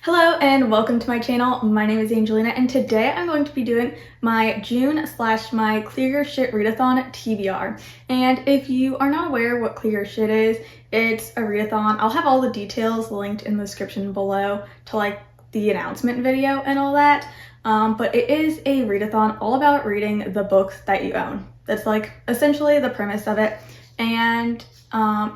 Hello and welcome to my channel. My name is Angelina and today I'm going to be doing my June / my ClearUrSht Readathon TBR. And if you are not aware what ClearUrSht is, it's a readathon. I'll have all the details linked in the description below to like the announcement video and all that. But it is a readathon all about reading the books that you own. That's like essentially the premise of it. And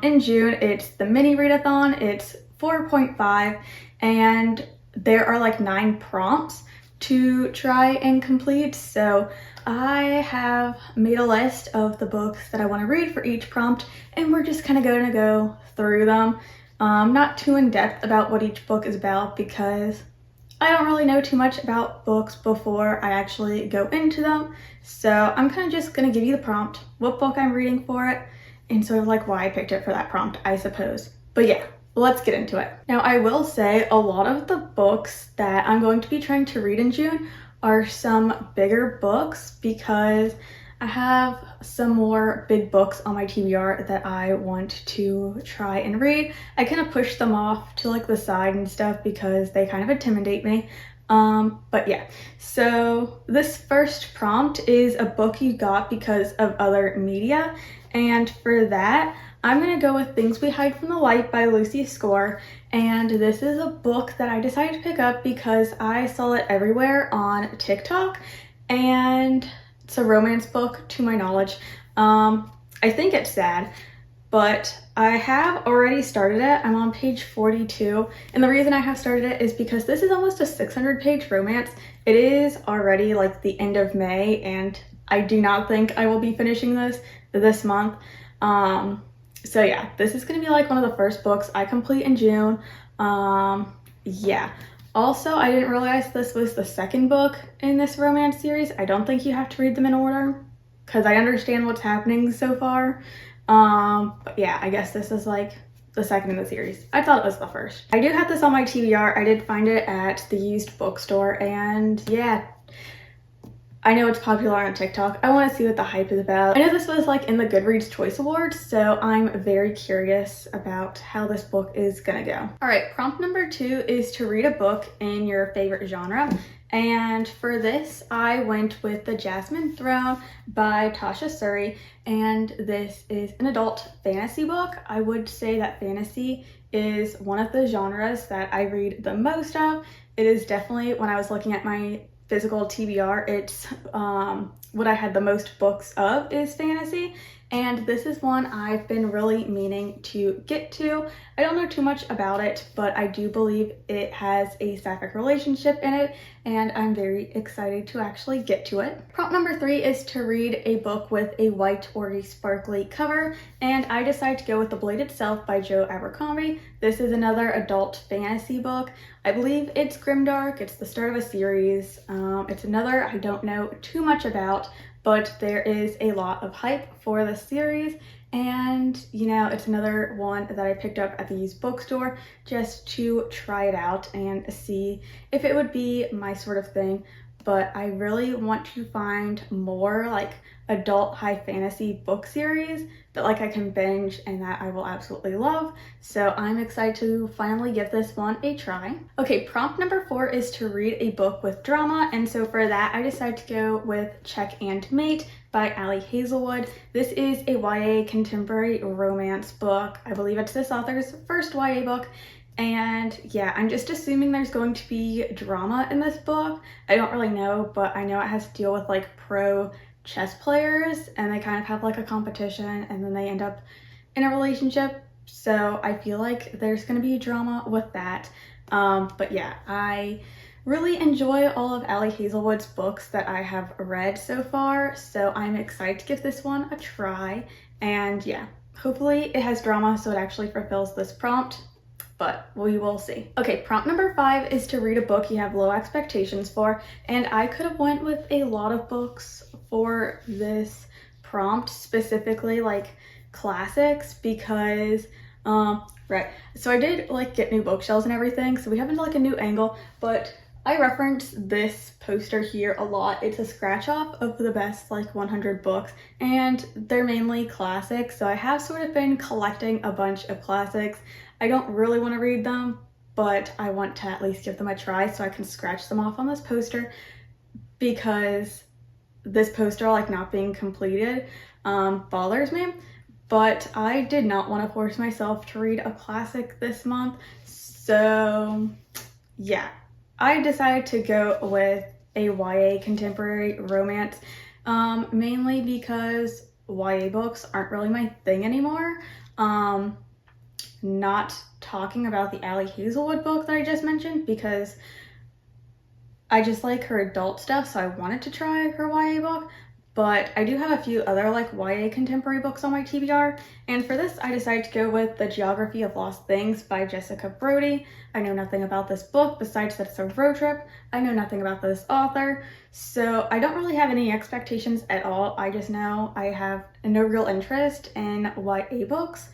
in June, it's the mini readathon. It's 4.5 and there are like 9 prompts to try and complete. So I have made a list of the books that I want to read for each prompt and we're just kind of going to go through them. Not too in depth about what each book is about because I don't really know too much about books before I actually go into them. So I'm kind of just going to give you the prompt, what book I'm reading for it, and sort of like why I picked it for that prompt, I suppose. But yeah, let's get into it. Now, I will say a lot of the books that I'm going to be trying to read in June are some bigger books because I have some more big books on my TBR that I want to try and read. I kind of push them off to like the side and stuff because they kind of intimidate me. But yeah, so this first prompt is a book you got because of other media. And for that, I'm going to go with Things We Hide from the Light by Lucy Score. And this is a book that I decided to pick up because I saw it everywhere on TikTok. And it's a romance book to my knowledge. I think it's sad, but I have already started it. I'm on page 42. And the reason I have started it is because this is almost a 600-page romance. It is already like the end of May and I do not think I will be finishing this month. So yeah, this is gonna be like one of the first books I complete in June. Yeah. Also, I didn't realize this was the second book in this romance series. I don't think you have to read them in order because I understand what's happening so far. But yeah, I guess this is like the second in the series. I thought it was the first. I do have this on my TBR. I did find it at the used bookstore and yeah, I know it's popular on TikTok. I want to see what the hype is about. I know this was like in the Goodreads Choice Awards, so I'm very curious about how this book is gonna go. All right, prompt number 2 is to read a book in your favorite genre. And for this, I went with The Jasmine Throne by Tasha Suri. And this is an adult fantasy book. I would say that fantasy is one of the genres that I read the most of. It is definitely, when I was looking at my physical TBR, it's what I had the most books of is fantasy, and this is one I've been really meaning to get to. I don't know too much about it, but I do believe it has a sapphic relationship in it, and I'm very excited to actually get to it. Prompt number 3 is to read a book with a white or a sparkly cover, and I decided to go with The Blade Itself by Abercrombie. This is another adult fantasy book. I believe it's grimdark. It's the start of a series. It's another I don't know too much about, but there is a lot of hype for the series. And, you know, it's another one that I picked up at the used bookstore just to try it out and see if it would be my sort of thing. But I really want to find more like adult high fantasy book series that like I can binge and that I will absolutely love. So I'm excited to finally give this one a try. Okay, prompt number 4 is to read a book with drama. And so for that, I decided to go with Check and Mate by Hazelwood. This is a YA contemporary romance book. I believe it's this author's first YA book. And yeah, I'm just assuming there's going to be drama in this book. I don't really know, but I know it has to deal with like pro chess players and they kind of have like a competition and then they end up in a relationship. So I feel like there's going to be drama with that. But yeah, I really enjoy all of Hazelwood's books that I have read so far. So I'm excited to give this one a try. And yeah, hopefully it has drama so it actually fulfills this prompt. But we will see. Okay, prompt number 5 is to read a book you have low expectations for. And I could have went with a lot of books for this prompt, specifically like classics, because, right. So I did like get new bookshelves and everything. So we have like a new angle, but I reference this poster here a lot. It's a scratch off of the best like 100 books and they're mainly classics. So I have sort of been collecting a bunch of classics. I don't really want to read them, but I want to at least give them a try so I can scratch them off on this poster, because this poster like not being completed bothers me. But I did not want to force myself to read a classic this month, so yeah, I decided to go with a YA contemporary romance, mainly because YA books aren't really my thing anymore. Not talking about the Hazelwood book that I just mentioned, because I just like her adult stuff, so I wanted to try her YA book. But I do have a few other like YA contemporary books on my TBR, and for this I decided to go with The Geography of Lost Things by Jessica Brody. I know nothing about this book besides that it's a road trip. I know nothing about this author, so I don't really have any expectations at all. I just know I have no real interest in YA books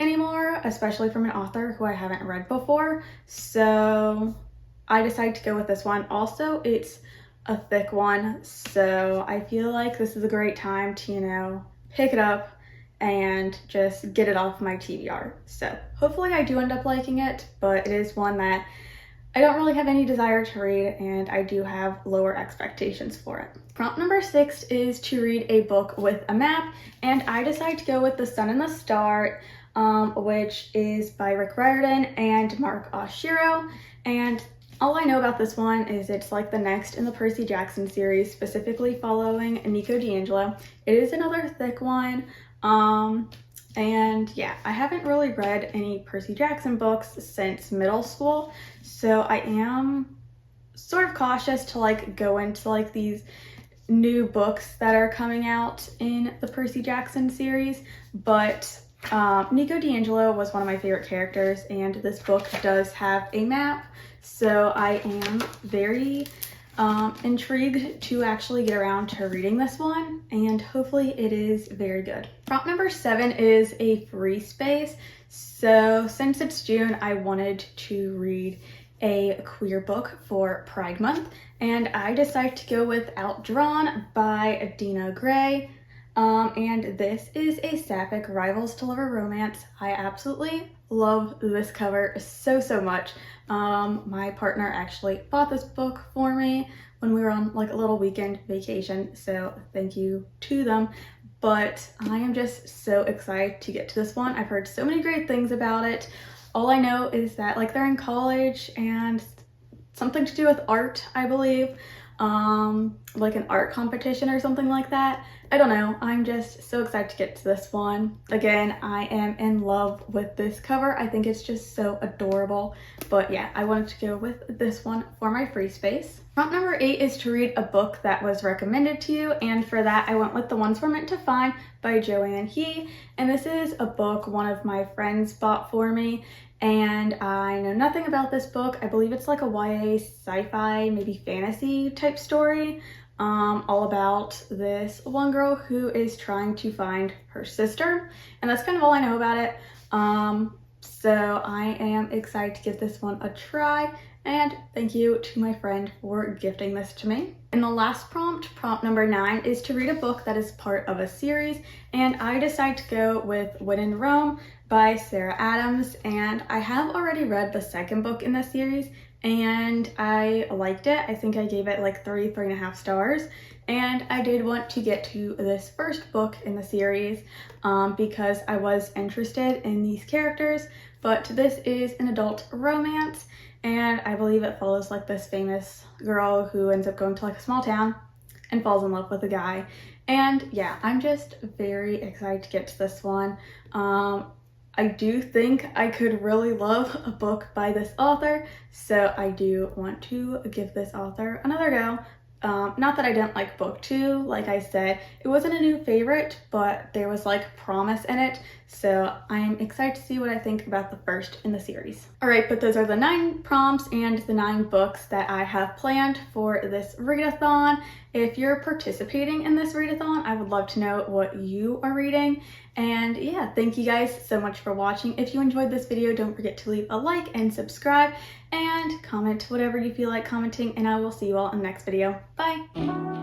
anymore, especially from an author who I haven't read before, so I decided to go with this one. Also, it's a thick one, so I feel like this is a great time to, you know, pick it up and just get it off my TBR. So hopefully I do end up liking it, but it is one that I don't really have any desire to read, and I do have lower expectations for it. Prompt number 6 is to read a book with a map, and I decided to go with The Sun and the Star, which is by Riordan and Mark Oshiro. And all I know about this one is it's like the next in the Percy Jackson series, specifically following Nico D'Angelo. It is another thick one, and yeah, I haven't really read any Percy Jackson books since middle school, so I am sort of cautious to like go into like these new books that are coming out in the Percy Jackson series. But Nico D'Angelo was one of my favorite characters, and this book does have a map, so I am very intrigued to actually get around to reading this one, and hopefully it is very good. Prompt number 7 is a free space. So since it's June, I wanted to read a queer book for Pride Month, and I decided to go with Outdrawn by Deanna Gray. And this is a sapphic rivals to lover romance. I absolutely love this cover so much. My partner actually bought this book for me when we were on like a little weekend vacation, so thank you to them. But I am just so excited to get to this one. I've heard so many great things about it. All I know is that like they're in college and something to do with art, I believe. Like an art competition or something like that. I don't know. I'm just so excited to get to this one. Again, I am in love with this cover. I think it's just so adorable. But yeah, I wanted to go with this one for my free space. Prompt number 8 is to read a book that was recommended to you, and for that I went with The Ones We're Meant to Find by Joan. And this is a book one of my friends bought for me, and I know nothing about this book. I believe it's like a YA sci-fi, maybe fantasy type story, all about this one girl who is trying to find her sister, and that's kind of all I know about it. So I am excited to give this one a try, and thank you to my friend for gifting this to me. And the last prompt, prompt number 9, is to read a book that is part of a series, and I decided to go with When in Rome by Sarah Adams, and I have already read the second book in this series, and I liked it. I think I gave it like 3.5 stars, and I did want to get to this first book in the series because I was interested in these characters. But this is an adult romance, and I believe it follows like this famous girl who ends up going to like a small town and falls in love with a guy. And yeah, I'm just very excited to get to this one. I do think I could really love a book by this author, so I do want to give this author another go. Not that I didn't like book 2, like I said, it wasn't a new favorite, but there was like promise in it, so I'm excited to see what I think about the first in the series. Alright, but those are the 9 prompts and the 9 books that I have planned for this readathon. If you're participating in this readathon, I would love to know what you are reading. And yeah, thank you guys so much for watching. If you enjoyed this video, don't forget to leave a like and subscribe and comment whatever you feel like commenting, and I will see you all in the next video. Bye!